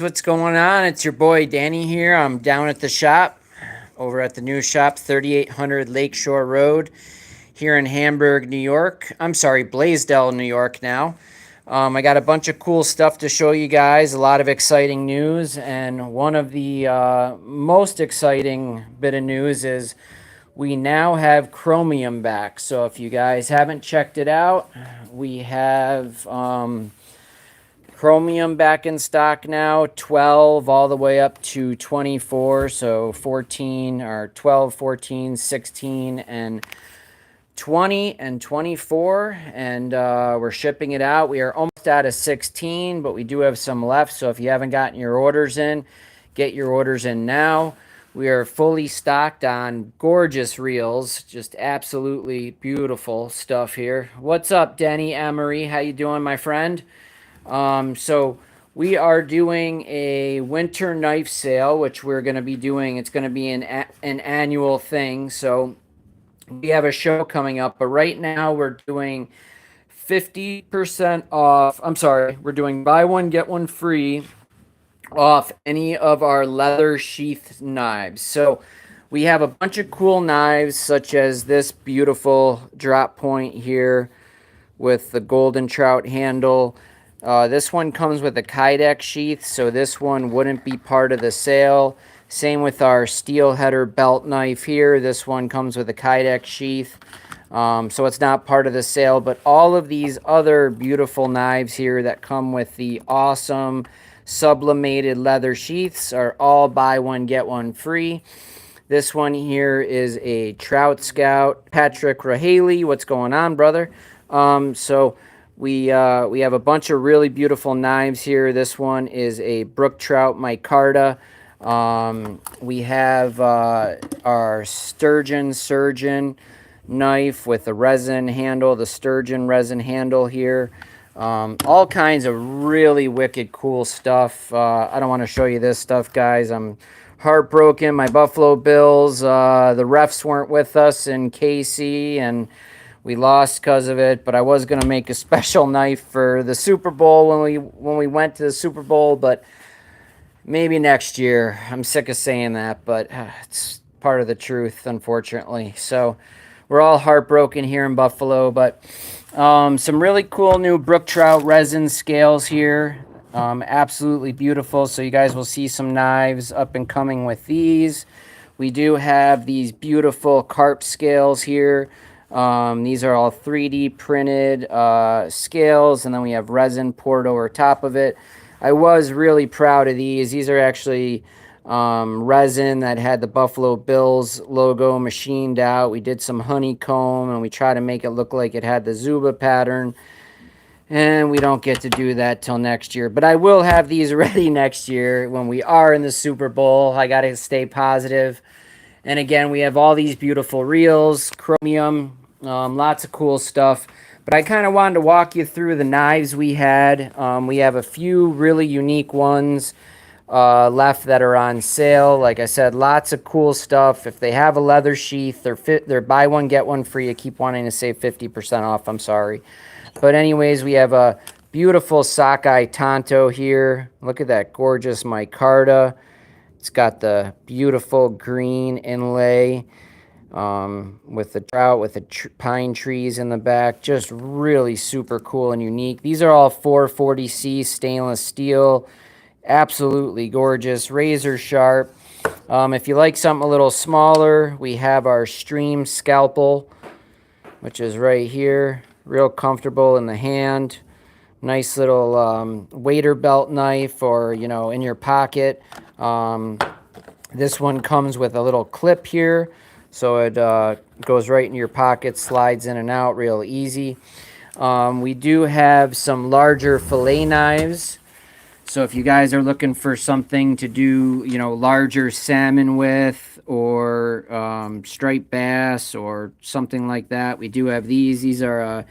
What's going on? It's your boy Danny here. I'm down at the shop, over at the new shop, 3800 Lakeshore Road, here in Hamburg, New York. I'm sorry, Blaisdell, New York now. I got a bunch of cool stuff to show you guys, a lot of exciting news, and one of the most exciting bit of news is we now have chromium back. So if you guys haven't checked it out, we have chromium back in stock now, 12 all the way up to 24. So 14 or 12, 14, 16, and 20 and 24. And we're shipping it out. We are almost out of 16, but we do have some left. So if you haven't gotten your orders in, get your orders in now. We are fully stocked on gorgeous reels, just absolutely beautiful stuff here. What's up, Denny Emery? How you doing, my friend? So we are doing a winter knife sale, which we're going to be doing. It's going to be an annual thing. So we have a show coming up, but right now we're doing 50% off. I'm sorry, we're doing buy one, get one free off any of our leather sheath knives. So we have a bunch of cool knives, such as this beautiful drop point here with the golden trout handle. This one comes with a Kydex sheath, so this one wouldn't be part of the sale. Same with our steel header belt knife here. This one comes with a Kydex sheath, so it's not part of the sale. But all of these other beautiful knives here that come with the awesome sublimated leather sheaths are all buy one, get one free. This one here is a Trout Scout. Patrick Rahaley, what's going on, brother? We have a bunch of really beautiful knives here. This one is a brook trout micarta. We have our sturgeon surgeon knife with the resin handle, the sturgeon resin handle here. All kinds of really wicked cool stuff. I don't want to show you this stuff, guys. I'm heartbroken. My Buffalo Bills, the refs weren't with us in KC, and we lost because of it, but I was going to make a special knife for the Super Bowl when we went to the Super Bowl, but maybe next year. I'm sick of saying that, but it's part of the truth, unfortunately. So we're all heartbroken here in Buffalo, but some really cool new brook trout resin scales here. Absolutely beautiful. So you guys will see some knives up and coming with these. We do have these beautiful carp scales here. These are all 3D printed scales, and then we have resin poured over top of it. I was really proud of these. These are actually resin that had the Buffalo Bills logo machined out. We did some honeycomb, and we try to make it look like it had the Zuba pattern. And we don't get to do that till next year. But I will have these ready next year when we are in the Super Bowl. I got to stay positive. And again, we have all these beautiful reels, chromium, lots of cool stuff. But I kind of wanted to walk you through the knives we had. We have a few really unique ones left that are on sale. Like I said, lots of cool stuff. If they have a leather sheath, they're buy one, get one free. I keep wanting to say 50% off. I'm sorry. But anyways, we have a beautiful Saky Tonto here. Look at that gorgeous micarta. It's got the beautiful green inlay with the trout, with the pine trees in the back. Just really super cool and unique. These are all 440C stainless steel. Absolutely gorgeous. Razor sharp. If you like something a little smaller, we have our Stream Scalpel, which is right here. Real comfortable in the hand. Nice little waiter belt knife, or, you know, in your pocket. This one comes with a little clip here, so it goes right in your pocket, slides in and out real easy. We do have some larger fillet knives. So if you guys are looking for something to do, you know, larger salmon with, or striped bass or something like that, we do have these. These are a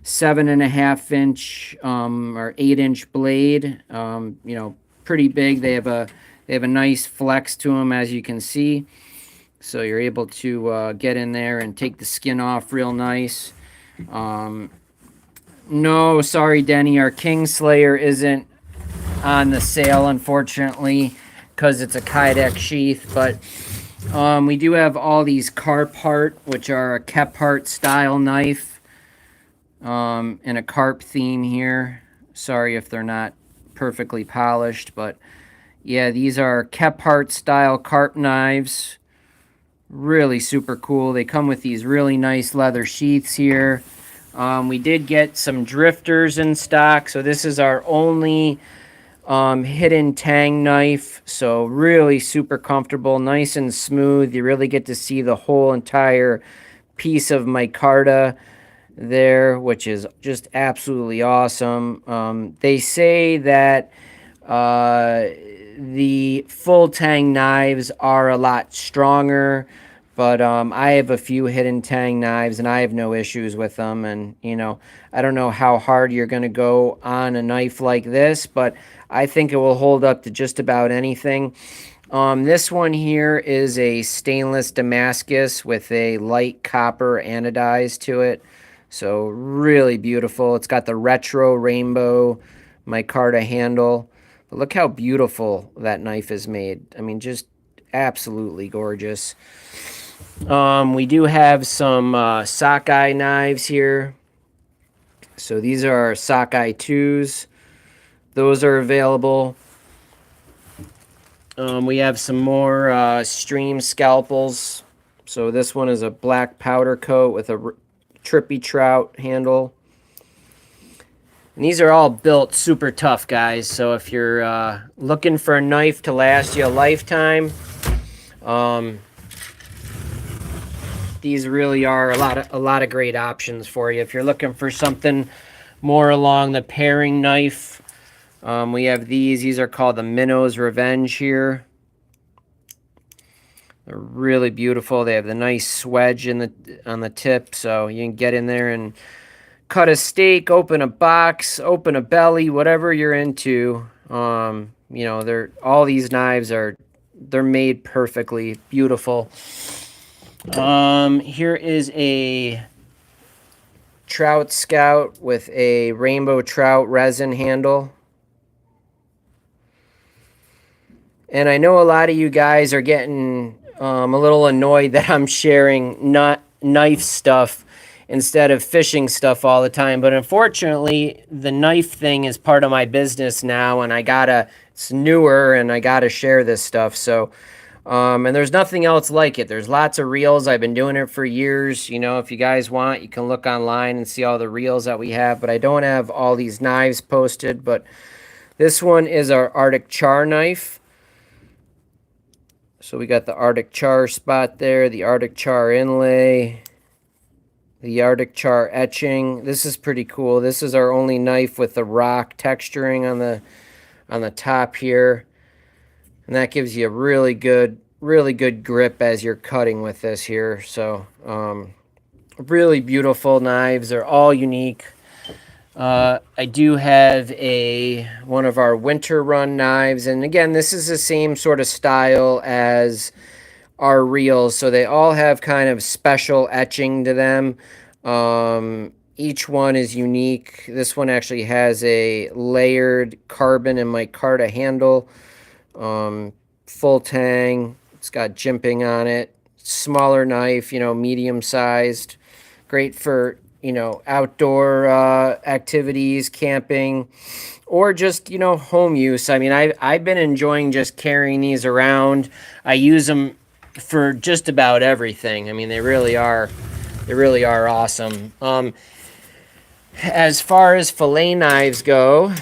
7.5-inch or 8-inch blade. You know, pretty big. They have a nice flex to them, as you can see. So you're able to get in there and take the skin off real nice. No, sorry, Denny, our Kingslayer isn't on the sale, unfortunately, because it's a Kydex sheath. But we do have all these carp heart, which are a Kephart style knife, and a carp theme here. Sorry if they're not perfectly polished, but yeah, these are Kephart style carp knives. Really super cool. They come with these really nice leather sheaths here. We did get some drifters in stock, so this is our only hidden tang knife. So really super comfortable, nice and smooth. You really get to see the whole entire piece of micarta there, which is just absolutely awesome. They say that the full tang knives are a lot stronger, but I have a few hidden tang knives and I have no issues with them. And you know, I don't know how hard you're going to go on a knife like this, but I think it will hold up to just about anything. This one here is a stainless Damascus with a light copper anodized to it. So really beautiful. It's got the retro rainbow micarta handle. But look how beautiful that knife is made. I mean, just absolutely gorgeous. We do have some Saky knives here. So these are our Saky 2s. Those are available. We have some more stream scalpels. So this one is a black powder coat with a trippy trout handle. And these are all built super tough, guys. So if you're looking for a knife to last you a lifetime, these really are a lot of great options for you. If you're looking for something more along the paring knife, we have these. These are called the Minnow's Revenge here. They're really beautiful. They have the nice swedge on the tip, so you can get in there and cut a steak, open a box, open a belly, whatever you're into. You know, all these knives they're made perfectly beautiful. Here is a Trout Scout with a rainbow trout resin handle. And I know a lot of you guys are getting a little annoyed that I'm sharing knife stuff instead of fishing stuff all the time. But unfortunately, the knife thing is part of my business now, and it's newer, and I gotta share this stuff. So, and there's nothing else like it. There's lots of reels. I've been doing it for years. You know, if you guys want, you can look online and see all the reels that we have. But I don't have all these knives posted. But this one is our Artic Char knife. So we got the Artic Char spot there, the Artic Char inlay, the Artic Char etching. This is pretty cool. This is our only knife with the rock texturing on the top here. And that gives you a really good grip as you're cutting with this here. So really beautiful knives. They're all unique. I do have one of our winter run knives, and again, this is the same sort of style as our reels, so they all have kind of special etching to them. Each one is unique. This one actually has a layered carbon and micarta handle, full tang. It's got jimping on it. Smaller knife, you know, medium sized. Great for, you know, outdoor activities, camping, or just, you know, home use. I mean, I've been enjoying just carrying these around. I use them for just about everything. I mean, they really are awesome. As far as fillet knives go,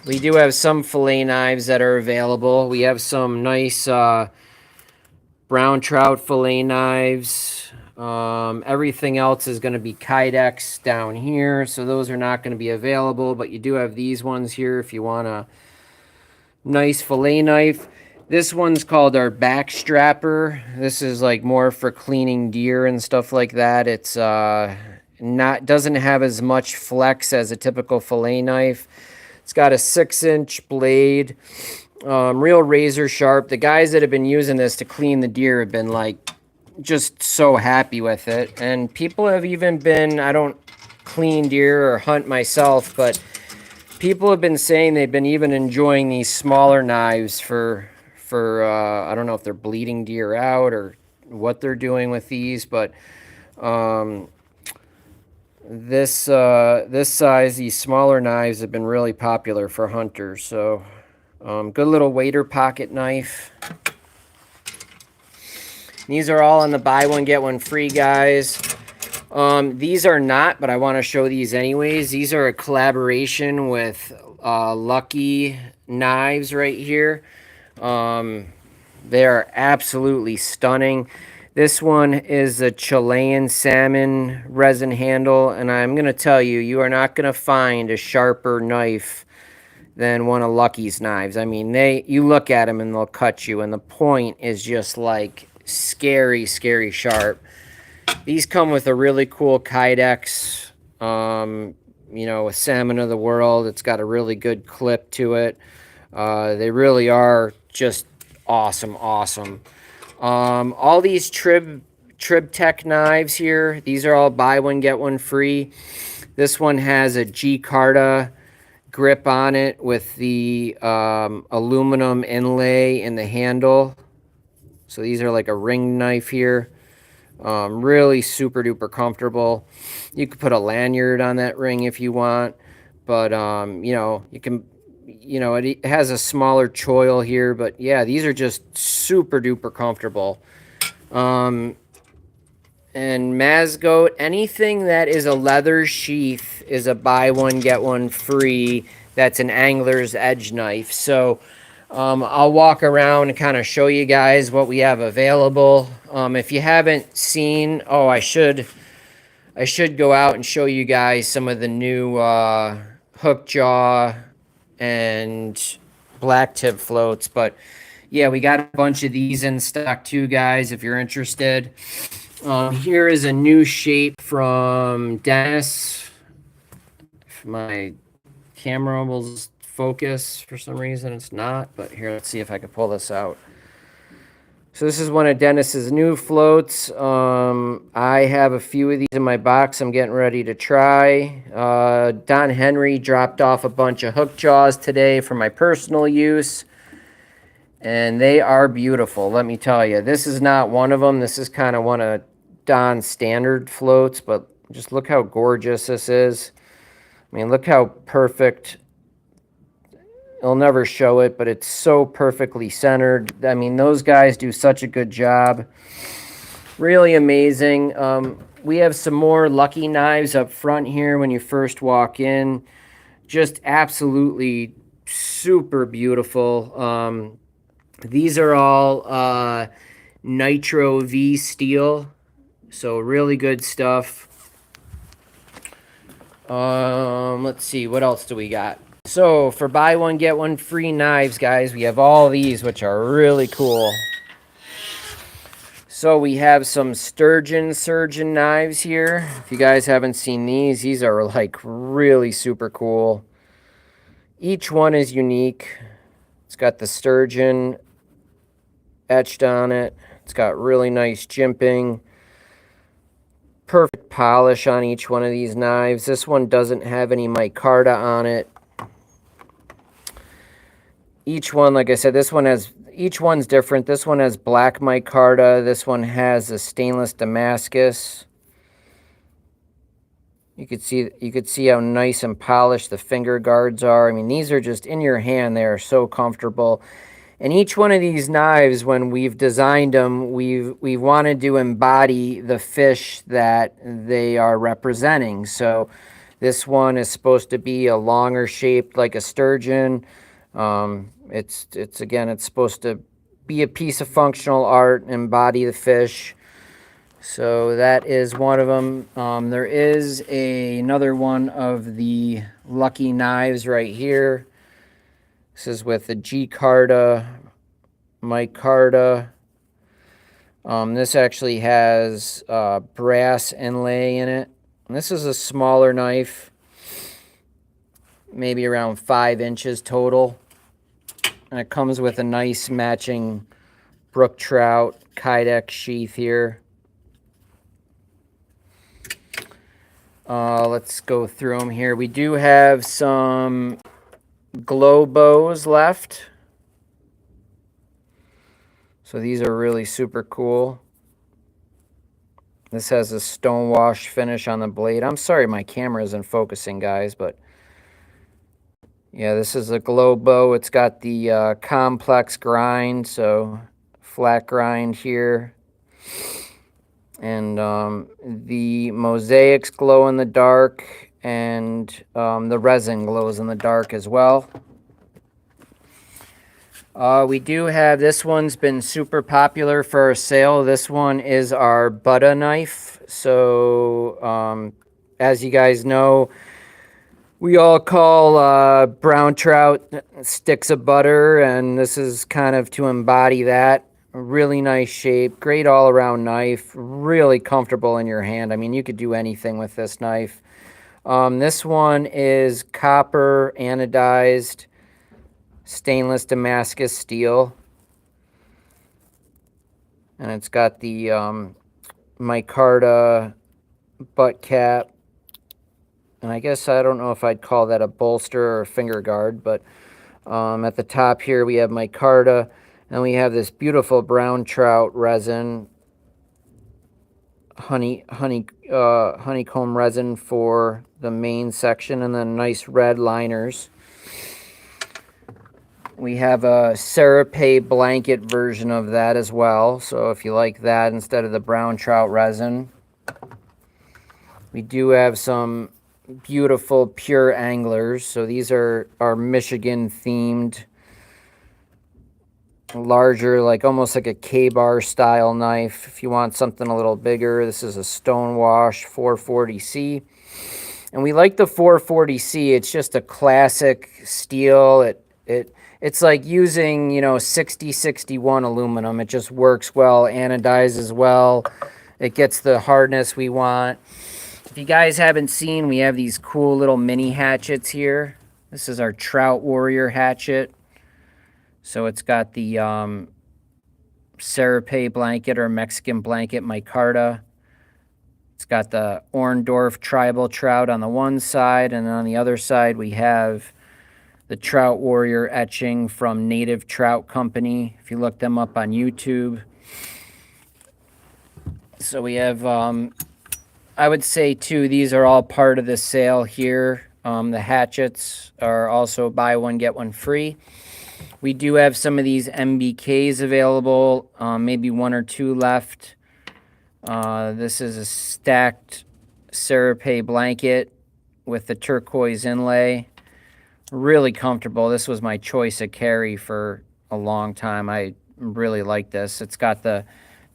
we do have some fillet knives that are available. We have some nice brown trout fillet knives. Everything else is going to be Kydex down here, so those are not going to be available, but you do have these ones here if you want a nice fillet knife. This one's called our backstrapper. This is like more for cleaning deer and stuff like that. It's doesn't have as much flex as a typical fillet knife. It's got a 6-inch blade, real razor sharp. The guys that have been using this to clean the deer have been like just so happy with it, and people have even been, I don't clean deer or hunt myself, but people have been saying they've been even enjoying these smaller knives for I don't know if they're bleeding deer out or what they're doing with these, but this size, these smaller knives have been really popular for hunters. So good little wader pocket knife. These are all on the buy one get one free, guys. These are not, but I want to show these anyways. These are a collaboration with Lucky Knives right here. They are absolutely stunning. This one is a Chilean salmon resin handle, and I'm going to tell you, you are not going to find a sharper knife than one of Lucky's knives. I mean, you look at them and they'll cut you, and the point is just like scary, scary sharp. These come with a really cool Kydex, you know, a salmon of the world. It's got a really good clip to it. They really are just awesome, awesome. All these Trib Tech knives here, these are all buy one get one free. This one has a Micarta grip on it with the aluminum inlay in the handle. So these are like a ring knife here. Really super duper comfortable. You could put a lanyard on that ring if you want, but you know, you can, you know, it has a smaller choil here, but yeah, these are just super duper comfortable. And Mazgoat, anything that is a leather sheath is a buy one get one free. That's an angler's edge knife. So I'll walk around and kind of show you guys what we have available. If you haven't seen, oh, I should go out and show you guys some of the new hook jaw and black tip floats. But yeah, we got a bunch of these in stock too, guys, if you're interested. Here is a new shape from Dennis. If my camera will focus for some reason, it's not, but here, let's see if I can pull this out. So this is one of Dennis's new floats. I have a few of these in my box I'm getting ready to try. Don Henry dropped off a bunch of hook jaws today for my personal use, and they are beautiful, let me tell you. This is not one of them. This is kind of one of Don's standard floats, but just look how gorgeous this is. I mean, look how perfect. I'll never show it, but it's so perfectly centered. I mean, those guys do such a good job. Really amazing. We have some more Lucky knives up front here when you first walk in. Just absolutely super beautiful. These are all Nitro V steel, so really good stuff. Let's see, what else do we got? So for buy one get one free knives, guys, we have all these, which are really cool. So we have some Sturgeon Surgeon knives here. If you guys haven't seen these are like really super cool. Each one is unique. It's got the sturgeon etched on it. It's got really nice jimping. Perfect polish on each one of these knives. This one doesn't have any micarta on it. Each one, like I said, each one's different. This one has black micarta. This one has a stainless Damascus. You could see how nice and polished the finger guards are. I mean, these are just in your hand. They are so comfortable. And each one of these knives, when we've designed them, we've wanted to embody the fish that they are representing. So this one is supposed to be a longer shaped like a sturgeon. It's supposed to be a piece of functional art and embody the fish. So that is one of them. There is another one of the Lucky knives right here. This is with the Micarta. This actually has brass inlay in it. And this is a smaller knife, maybe around 5 inches total. And it comes with a nice matching brook trout Kydex sheath here. Let's go through them here. We do have some glow bows left. So these are really super cool. This has a stone wash finish on the blade. I'm sorry my camera isn't focusing, guys, but yeah, this is a glow bow. It's got the complex grind, so flat grind here. And the mosaics glow in the dark, and the resin glows in the dark as well. We do have, this one's been super popular for a sale. This one is our butter knife. So as you guys know, we all call brown trout sticks of butter, and this is kind of to embody that. Really nice shape, great all-around knife, really comfortable in your hand. I mean, you could do anything with this knife. This one is copper anodized stainless Damascus steel, and it's got the micarta butt cap, and I guess I don't know if I'd call that a bolster or a finger guard, but at the top here we have micarta, and we have this beautiful brown trout resin, honeycomb resin for the main section, and then nice red liners. We have a Serape blanket version of that as well, so if you like that instead of the brown trout resin. We do have some beautiful pure anglers, so these are our Michigan themed, larger, like almost like a K-bar style knife. If you want something a little bigger, this is a Stonewash 440C. And we like the 440C. It's just a classic steel. It's like using, you know, 6061 aluminum. It just works well, anodizes well. It gets the hardness we want. If you guys haven't seen, we have these cool little mini hatchets here. This is our Trout Warrior hatchet. So it's got the Serape blanket or Mexican blanket micarta. It's got the Orndorff tribal trout on the one side, and on the other side we have the Trout Warrior etching from Native Trout Company, if you look them up on YouTube. So we have, I would say too, these are all part of the sale here. The hatchets are also buy one, get one free. We do have some of these MBKs available, maybe one or two left. This is a stacked Serape blanket with the turquoise inlay. Really comfortable. This was my choice of carry for a long time. I really like this. It's got the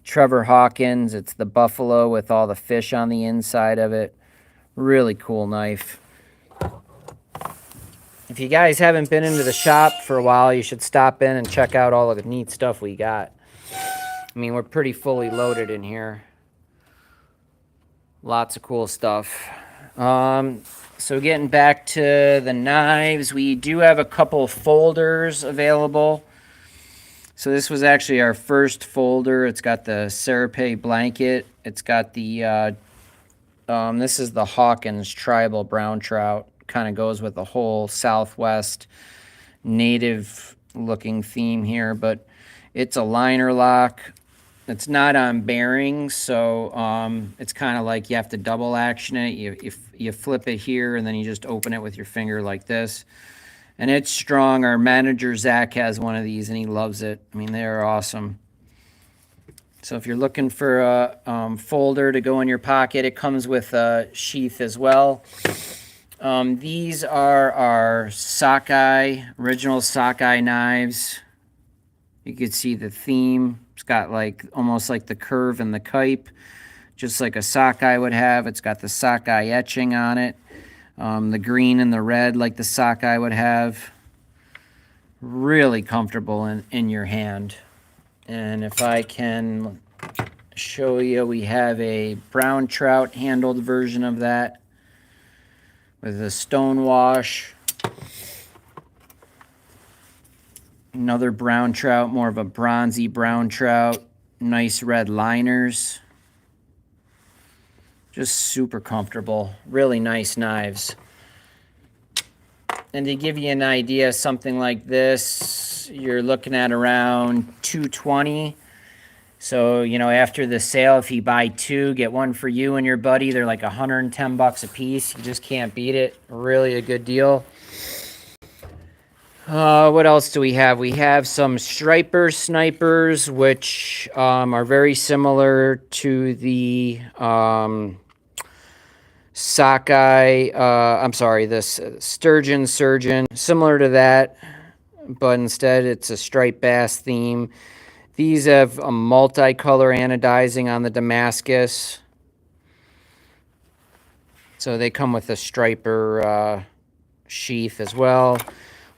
Trevor Hawkins. It's the buffalo with all the fish on the inside of it. Really cool knife. If you guys haven't been into the shop for a while, you should stop in and check out all of the neat stuff we got. I mean, we're pretty fully loaded in here. Lots of cool stuff. So getting back to the knives, we do have a couple folders available. So this was actually our first folder. It's got the Serape blanket. It's got the, this is the Hawkins tribal brown trout. Kind of goes with the whole Southwest native looking theme here, but it's a liner lock. It's not on bearings, so it's kind of like you have to double action it. You flip it here, and then you just open it with your finger like this. And it's strong. Our manager, Zach, has one of these, and he loves it. I mean, they're awesome. So if you're looking for a folder to go in your pocket, it comes with a sheath as well. These are our Saky, original Saky knives. You can see the theme. It's got like almost like the curve and the kype, just like a Saky would have. It's got the Saky etching on it, the green and the red like the Saky would have. Really comfortable in your hand. And if I can show you, we have a brown trout handled version of that with a stone wash. Another brown trout, more of a bronzy brown trout. Nice red liners. Just super comfortable. Really nice knives. And to give you an idea, something like this, you're looking at around $220. So, you know, after the sale, if you buy two, get one for you and your buddy, they're like $110 a piece. You just can't beat it. Really a good deal. What else do we have? We have some striper snipers, which are very similar to the Saky, this sturgeon surgeon, similar to that, but instead it's a striped bass theme. These have a multicolor anodizing on the Damascus. So they come with a striper sheath as well.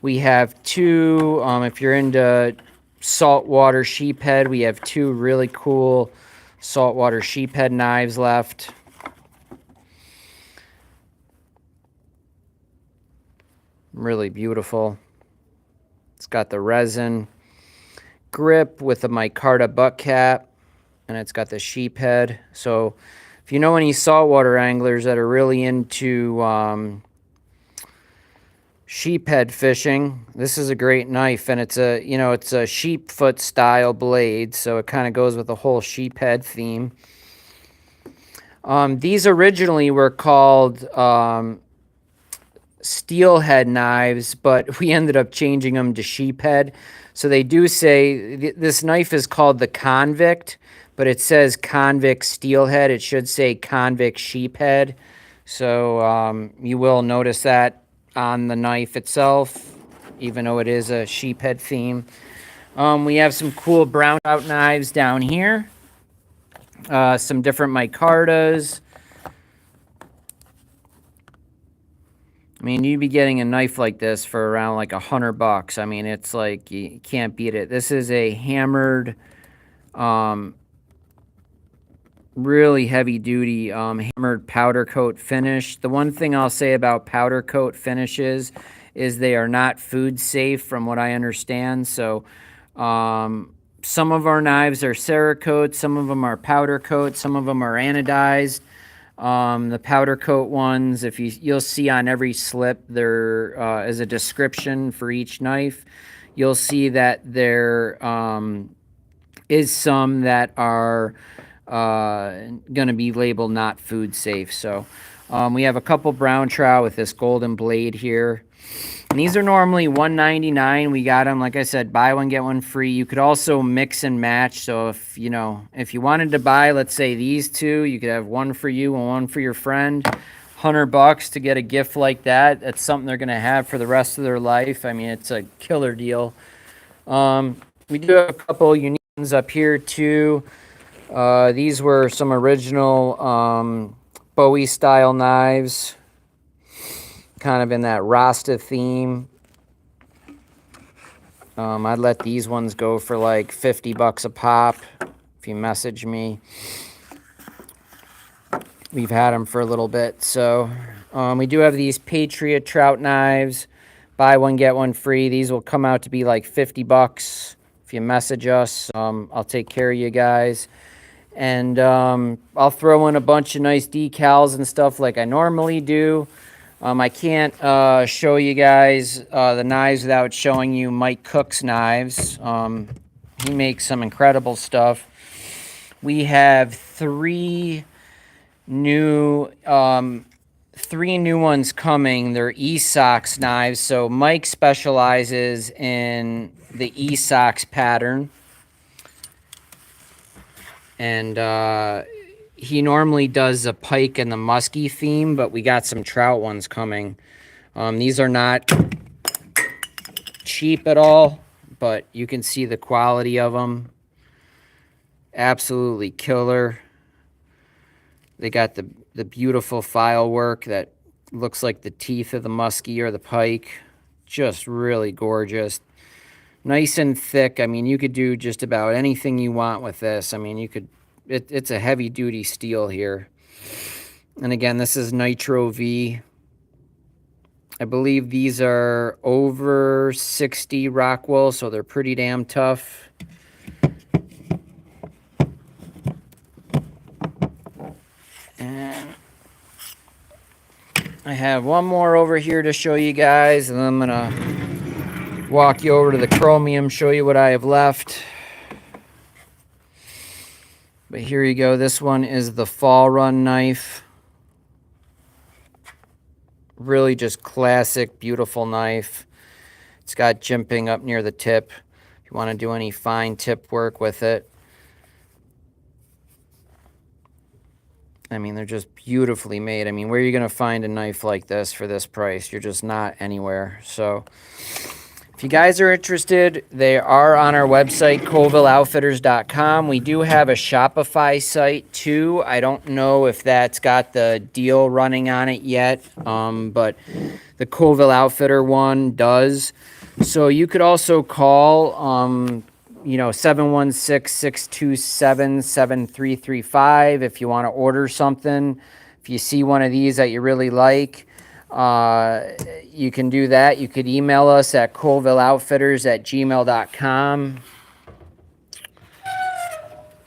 We have two, if you're into saltwater sheephead, we have two really cool saltwater sheephead knives left. Really beautiful. It's got the resin grip with a micarta butt cap, and it's got the sheephead. So if you know any saltwater anglers that are really into sheephead fishing, this is a great knife, and it's a, you know, it's a sheepfoot style blade, so it kind of goes with the whole sheephead theme. These originally were called steelhead knives, but we ended up changing them to sheephead. So they do say this knife is called the Convict, but it says Convict steelhead. It should say Convict sheephead. So you will notice that on the knife itself, even though it is a sheephead theme. We have some cool brown trout knives down here. Some different micartas. I mean, you'd be getting a knife like this for around like $100. I mean, it's like you can't beat it. This is a hammered, really heavy duty hammered powder coat finish. The one thing I'll say about powder coat finishes is they are not food safe from what I understand. So some of our knives are Cerakote, some of them are powder coat, some of them are anodized. The powder coat ones, if you'll see on every slip there is a description for each knife. You'll see that there is some that are going to be labeled not food safe. So we have a couple brown trout with this golden blade here. And these are normally $1.99. We got them, like I said, buy one, get one free. You could also mix and match. So if you wanted to buy, let's say these two, you could have one for you and one for your friend. $100 to get a gift like that. That's something they're going to have for the rest of their life. I mean, it's a killer deal. We do have a couple unique ones up here too. These were some original Bowie style knives, kind of in that Rasta theme. I'd let these ones go for like $50 a pop if you message me. We've had them for a little bit. So we do have these Patriot trout knives. Buy one, get one free. These will come out to be like $50 if you message us. I'll take care of you guys. And I'll throw in a bunch of nice decals and stuff like I normally do. I can't show you guys the knives without showing you Mike Cook's knives. He makes some incredible stuff. We have three new ones coming. They're E-Sox knives. So Mike specializes in the E-Sox pattern. And he normally does the pike and the muskie theme, but we got some trout ones coming. These are not cheap at all, but you can see the quality of them. Absolutely killer. They got the beautiful file work that looks like the teeth of the muskie or the pike. Just really gorgeous. Nice and thick. I mean, you could do just about anything you want with this. I mean, you could... It's a heavy duty steel here. And again, this is Nitro V. I believe these are over 60 Rockwell, so they're pretty damn tough. And I have one more over here to show you guys, and I'm gonna walk you over to the chromium, show you what I have left. But here you go. This one is the Fall Run knife. Really just classic, beautiful knife. It's got jimping up near the tip if you want to do any fine tip work with it. I mean, they're just beautifully made. I mean, where are you going to find a knife like this for this price? You're just not anywhere. So if you guys are interested, they are on our website, colvilleoutfitters.com. We do have a Shopify site too. I don't know if that's got the deal running on it yet, but the Colville Outfitter one does. So you could also call 716-627-7335 if you want to order something. If you see one of these that you really like, you can do that. You could email us at colvilleoutfitters@gmail.com.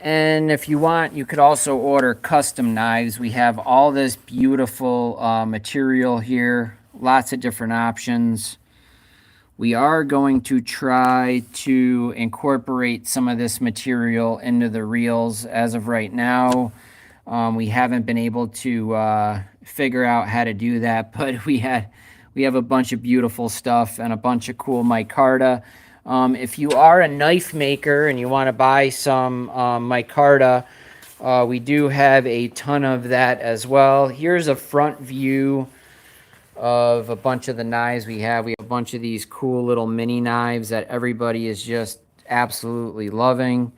And if you want, you could also order custom knives. We have all this beautiful material here, lots of different options. We are going to try to incorporate some of this material into the reels. As of right now, we haven't been able to figure out how to do that, but we have a bunch of beautiful stuff and a bunch of cool micarta. If you are a knife maker and you want to buy some micarta, we do have a ton of that as well. Here's a front view of a bunch of the knives we have. We have a bunch of these cool little mini knives that everybody is just absolutely loving.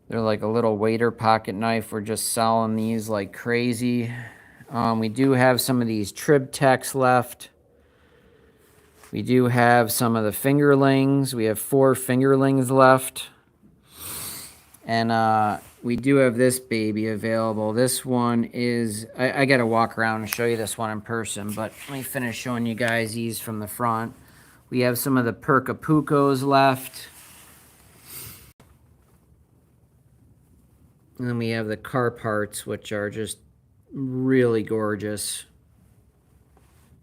They're like a little waiter pocket knife. We're just selling these like crazy. We do have some of these Trib Techs left. We do have some of the fingerlings. We have 4 fingerlings left. And we do have this baby available. This one is, I got to walk around and show you this one in person, but let me finish showing you guys these from the front. We have some of the Percapucos left. And then we have the Carparts, which are just really gorgeous.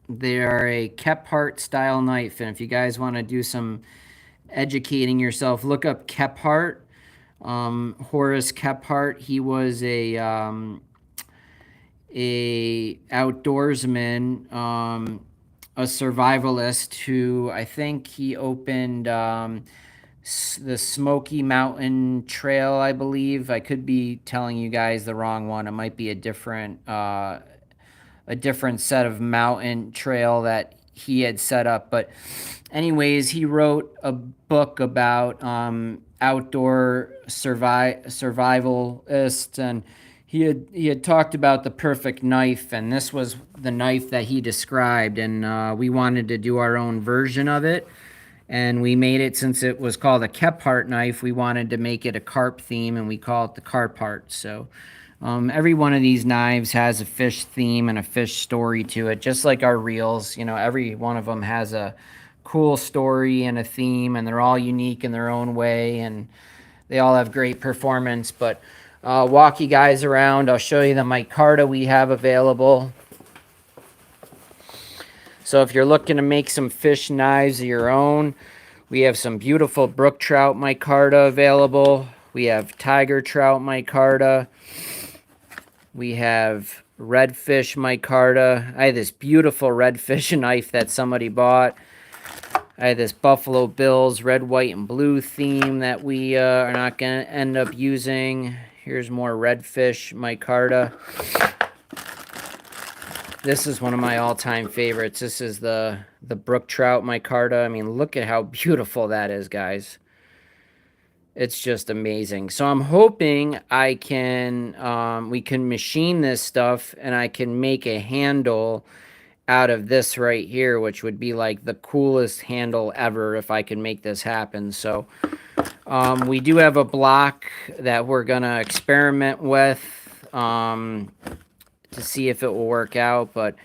They are a Kephart style knife, and if you guys want to do some educating yourself, look up Kephart. Horace Kephart, he was a outdoorsman, a survivalist who I think he opened the Smoky Mountain Trail, I believe. I could be telling you guys the wrong one. It might be a different set of mountain trail that he had set up. But anyways, he wrote a book about outdoor survivalists, and he had talked about the perfect knife, and this was the knife that he described, and we wanted to do our own version of it, and we made it. Since it was called a Kephart knife, we wanted to make it a carp theme, and we call it the Carpart. So every one of these knives has a fish theme and a fish story to it, just like our reels. You know, every one of them has a cool story and a theme, and they're all unique in their own way, and they all have great performance. But walk you guys around. I'll show you the micarta we have available. So if you're looking to make some fish knives of your own, we have some beautiful brook trout micarta available. We have tiger trout micarta. We have redfish micarta. I had this beautiful redfish knife that somebody bought. I had this Buffalo Bills red, white, and blue theme that we are not going to end up using. Here's more redfish micarta. This is one of my all-time favorites. This is the brook trout micarta. I mean, look at how beautiful that is, guys. It's just amazing. So I'm hoping I can we can machine this stuff, and I can make a handle out of this right here, which would be like the coolest handle ever if I can make this happen. So we do have a block that we're gonna experiment with to see if it will work out. But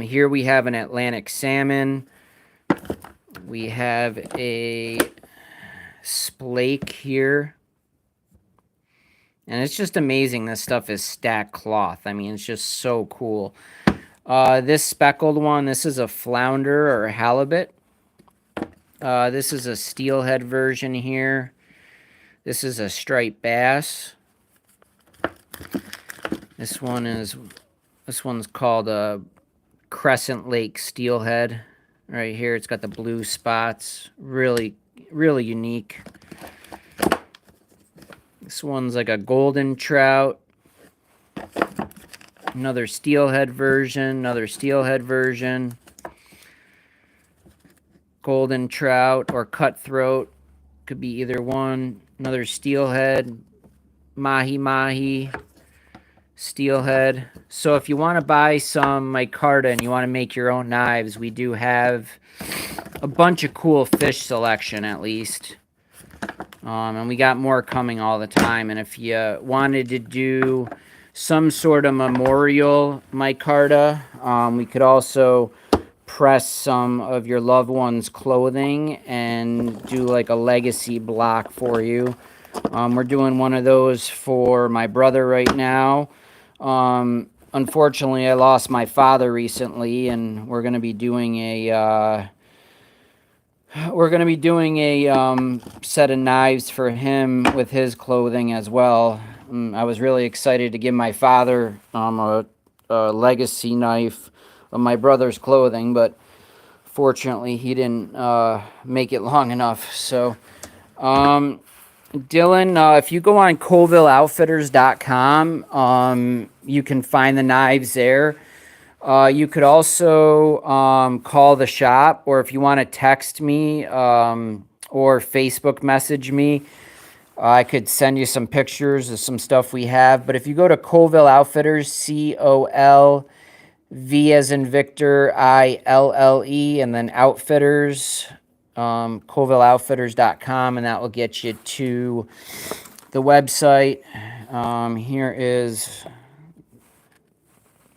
here we have an Atlantic salmon. We have a splake here, and it's just amazing. This stuff is stacked cloth. I mean, it's just so cool. This speckled one, this is a flounder or a halibut. This is a steelhead version here. This is a striped bass. This one's called a Crescent Lake steelhead. Right here, it's got the blue spots. Really, really unique. This one's like a golden trout. Another steelhead version. Golden trout or cutthroat. Could be either one. Another steelhead. Mahi. Steelhead. So if you want to buy some micarta and you want to make your own knives, we do have a bunch of cool fish selection at least. And we got more coming all the time. And if you wanted to do some sort of memorial micarta, we could also press some of your loved one's clothing and do like a legacy block for you. We're doing one of those for my brother right now. Unfortunately, I lost my father recently, and we're going to be doing a set of knives for him with his clothing as well. I was really excited to give my father a legacy knife of my brother's clothing, but fortunately he didn't make it long enough. So Dylan, if you go on colvilleoutfitters.com, you can find the knives there. You could also call the shop, or if you want to text me or Facebook message me, I could send you some pictures of some stuff we have. But if you go to Colville Outfitters, COLV as in Victor, ILLE, and then Outfitters, colvilleoutfitters.com, and that will get you to the website. Here is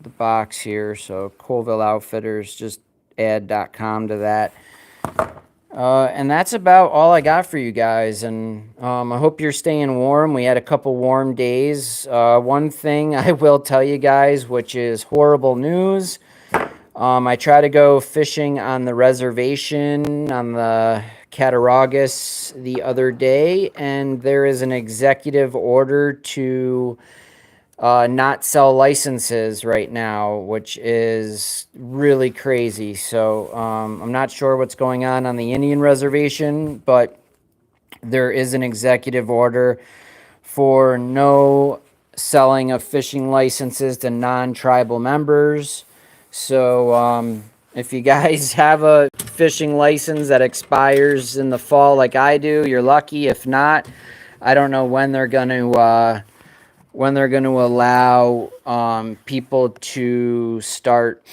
the box here, so Colville Outfitters, just add.com to that. And that's about all I got for you guys, and I hope you're staying warm. We had a couple warm days. One thing I will tell you guys, which is horrible news, I try to go fishing on the reservation on the Cattaraugus the other day, and there is an executive order to not sell licenses right now, which is really crazy. So I'm not sure what's going on the Indian reservation, but there is an executive order for no selling of fishing licenses to non-tribal members. So if you guys have a fishing license that expires in the fall like I do, you're lucky. If not, I don't know when they're going to allow people to start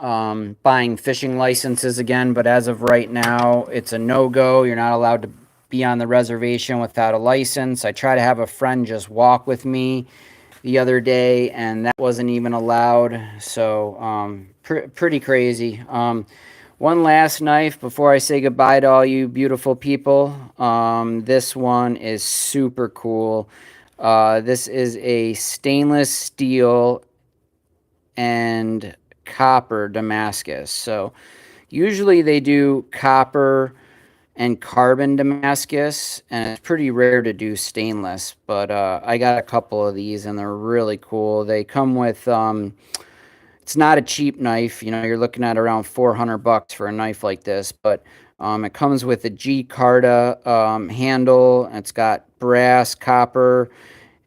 buying fishing licenses again. But as of right now, it's a no-go. You're not allowed to be on the reservation without a license. I try to have a friend just walk with me the other day, and that wasn't even allowed. So pretty crazy. One last knife before I say goodbye to all you beautiful people. This one is super cool. This is a stainless steel and copper Damascus. So usually they do copper and carbon Damascus, and it's pretty rare to do stainless, but I got a couple of these and they're really cool. They come with it's not a cheap knife, you know, you're looking at around $400 for a knife like this, but it comes with a G-Carta handle. It's got brass, copper,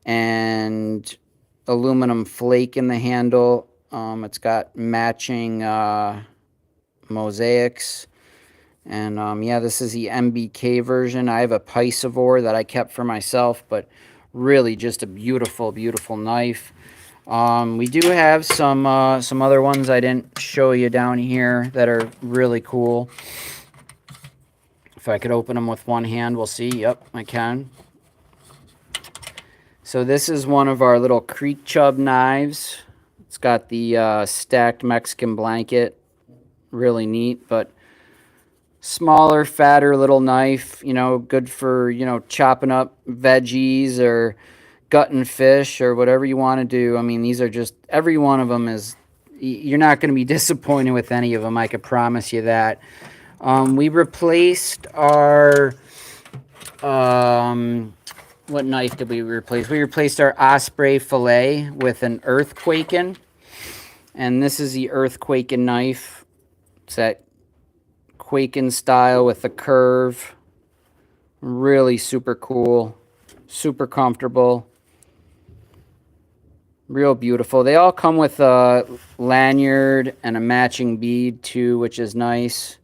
and aluminum flake in the handle. It's got matching mosaics. And yeah, this is the MBK version. I have a Piscivore that I kept for myself, but really just a beautiful, beautiful knife. We do have some other ones I didn't show you down here that are really cool. If I could open them with one hand, we'll see. Yep, I can. So this is one of our little creek chub knives. It's got the stacked Mexican blanket. Really neat, but smaller, fatter little knife, you know, good for, you know, chopping up veggies or gutting fish or whatever you want to do. I mean, these are just, every one of them is, you're not going to be disappointed with any of them. I could promise you that. We replaced our what knife did we replace? We replaced our Osprey fillet with an Earthquaken, and this is the Earthquaken knife. It's that Quaken style with the curve. Really super cool, super comfortable, real beautiful. They all come with a lanyard and a matching bead too, which is nice.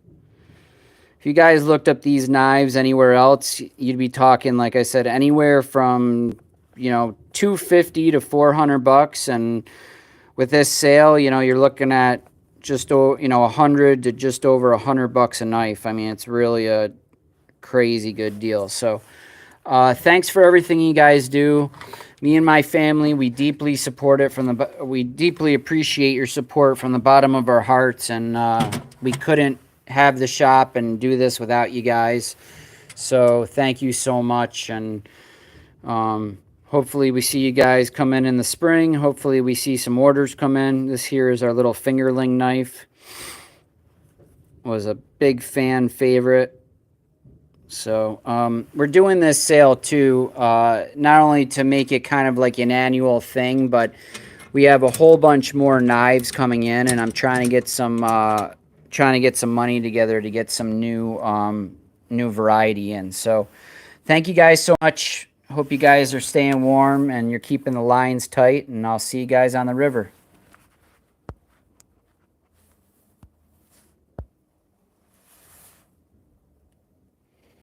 If you guys looked up these knives anywhere else, you'd be talking, like I said, anywhere from, you know, $250 to $400, and with this sale, you know, you're looking at just, you know, 100 to just over $100 a knife. I mean, it's really a crazy good deal. So thanks for everything you guys do. Me and my family, we deeply support it we deeply appreciate your support from the bottom of our hearts, and we couldn't have the shop and do this without you guys. So thank you so much, and hopefully we see you guys come in the spring. Hopefully we see some orders come in. This here is our little fingerling knife. Was a big fan favorite. So we're doing this sale too, not only to make it kind of like an annual thing, but we have a whole bunch more knives coming in, and I'm trying to get some money together to get some new variety in. So thank you guys so much. Hope you guys are staying warm and you're keeping the lines tight, and I'll see you guys on the river.